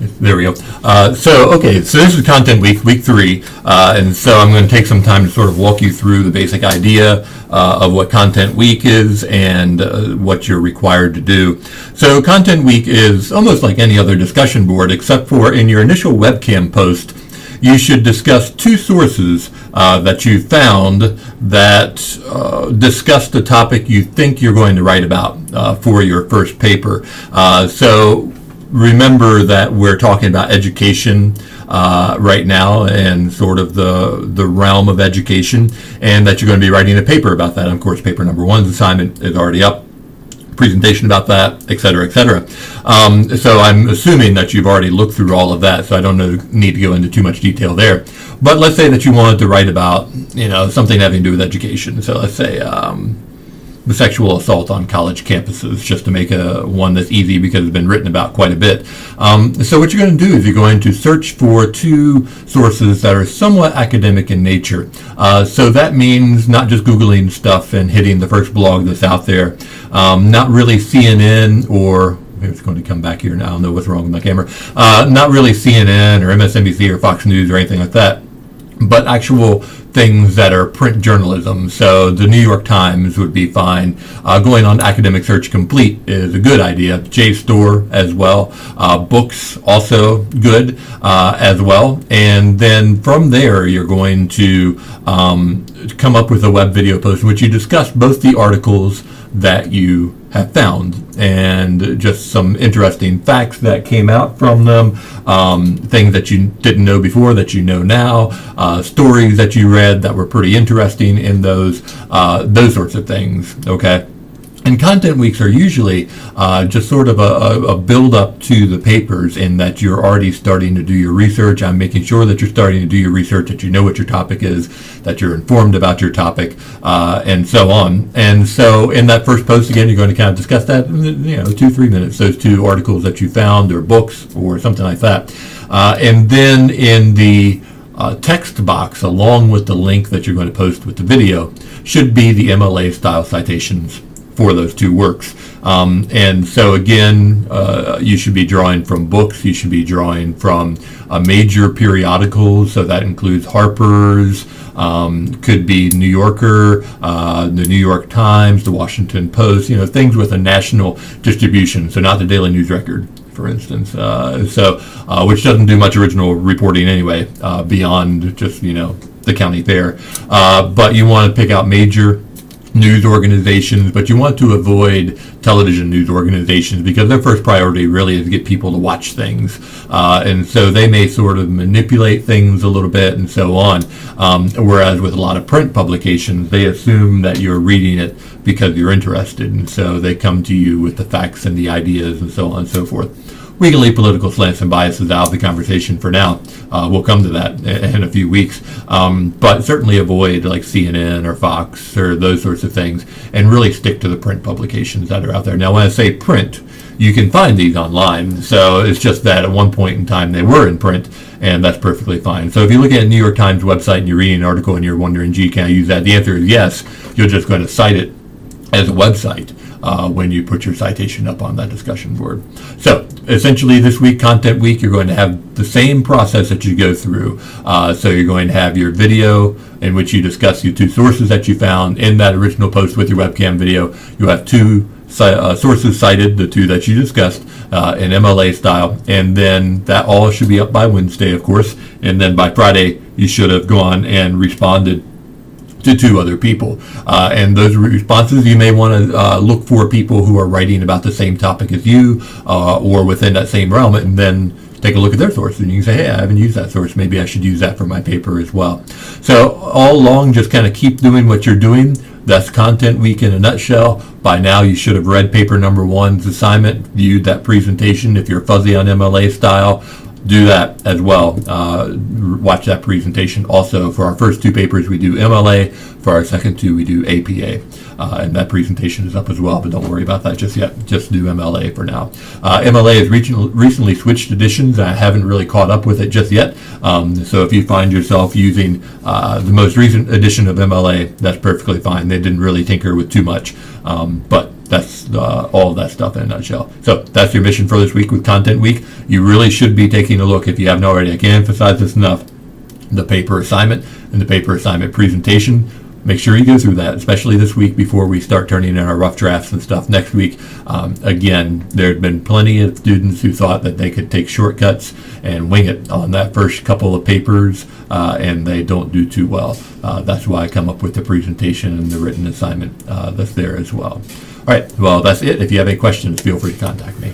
There we go. So this is Content Week, Week 3, and so I'm going to take some time to sort of walk you through the basic idea of what Content Week is and what you're required to do. So Content Week is almost like any other discussion board, except for in your initial webcam post, you should discuss two sources that you found that discuss the topic you think you're going to write about for your first paper. So remember that we're talking about education right now and sort of the realm of education, and that you're going to be writing a paper about that. And of course, paper number 1's assignment is already up, presentation about that, et cetera, et cetera. So I'm assuming that you've already looked through all of that, so I don't need to go into too much detail there. But let's say that you wanted to write about, something having to do with education. So let's say the sexual assault on college campuses, just to make one that's easy because it's been written about quite a bit. So what you're going to do is you're going to search for two sources that are somewhat academic in nature. So that means not just Googling stuff and hitting the first blog that's out there, not really CNN or it's going to come back here now. I don't know what's wrong with my camera. Not really CNN or MSNBC or Fox News or anything like that, but actual things that are print journalism. So the New York Times would be fine. Going on Academic Search Complete is a good idea. JSTOR as well. Books also good as well. And then from there, you're going to come up with a web video post in which you discuss both the articles that you have found and just some interesting facts that came out from them, things that you didn't know before that you know now, stories that you read that were pretty interesting in those sorts of things, okay? And content weeks are usually just sort of a build-up to the papers in that you're already starting to do your research. I'm making sure that you're starting to do your research, that you know what your topic is, that you're informed about your topic, and so on. And so in that first post, again, you're going to kind of discuss that, 2-3 minutes, those two articles that you found or books or something like that. And then in the text box, along with the link that you're going to post with the video, should be the MLA style citations for those two works. And so again, you should be drawing from books, you should be drawing from major periodicals, so that includes Harper's, could be New Yorker, the New York Times, the Washington Post, things with a national distribution, so not the Daily News Record, for instance. Which doesn't do much original reporting anyway, beyond just, the county fair. But you want to pick out major news organizations, but you want to avoid television news organizations because their first priority really is to get people to watch things. And so they may sort of manipulate things a little bit and so on. Whereas with a lot of print publications, they assume that you're reading it because you're interested. And so they come to you with the facts and the ideas and so on and so forth. We can leave political slants and biases out of the conversation for now. We'll come to that in a few weeks. But certainly avoid like CNN or Fox or those sorts of things and really stick to the print publications that are out there. Now, when I say print, you can find these online. So it's just that at one point in time they were in print, and that's perfectly fine. So if you look at a New York Times website and you're reading an article and you're wondering, gee, can I use that? The answer is yes. You're just going to cite it as a website when you put your citation up on that discussion board. So essentially this week, Content Week, you're going to have the same process that you go through. So you're going to have your video in which you discuss your two sources that you found in that original post with your webcam video. You'll have two sources cited, the two that you discussed, in MLA style, and then that all should be up by Wednesday, of course, and then by Friday you should have gone and responded to two other people. And those responses, you may want to look for people who are writing about the same topic as you or within that same realm, and then take a look at their source. And you can say, hey, I haven't used that source. Maybe I should use that for my paper as well. So all along, just kind of keep doing what you're doing. That's Content Week in a nutshell. By now, you should have read paper number 1's assignment, viewed that presentation. If you're fuzzy on MLA style, do that as well. Watch that presentation. Also, for our first two papers, we do MLA. For our second two, we do APA. And that presentation is up as well, but don't worry about that just yet. Just do MLA for now. MLA has recently switched editions. I haven't really caught up with it just yet. So if you find yourself using the most recent edition of MLA, that's perfectly fine. They didn't really tinker with too much, but that's all of that stuff in a nutshell. So that's your mission for this week with Content Week. You really should be taking a look, if you haven't already. I can't emphasize this enough. The paper assignment and the paper assignment presentation. Make sure you go through that, especially this week before we start turning in our rough drafts and stuff next week. Again, there have been plenty of students who thought that they could take shortcuts and wing it on that first couple of papers, and they don't do too well. That's why I come up with the presentation and the written assignment that's there as well. All right, well, that's it. If you have any questions, feel free to contact me.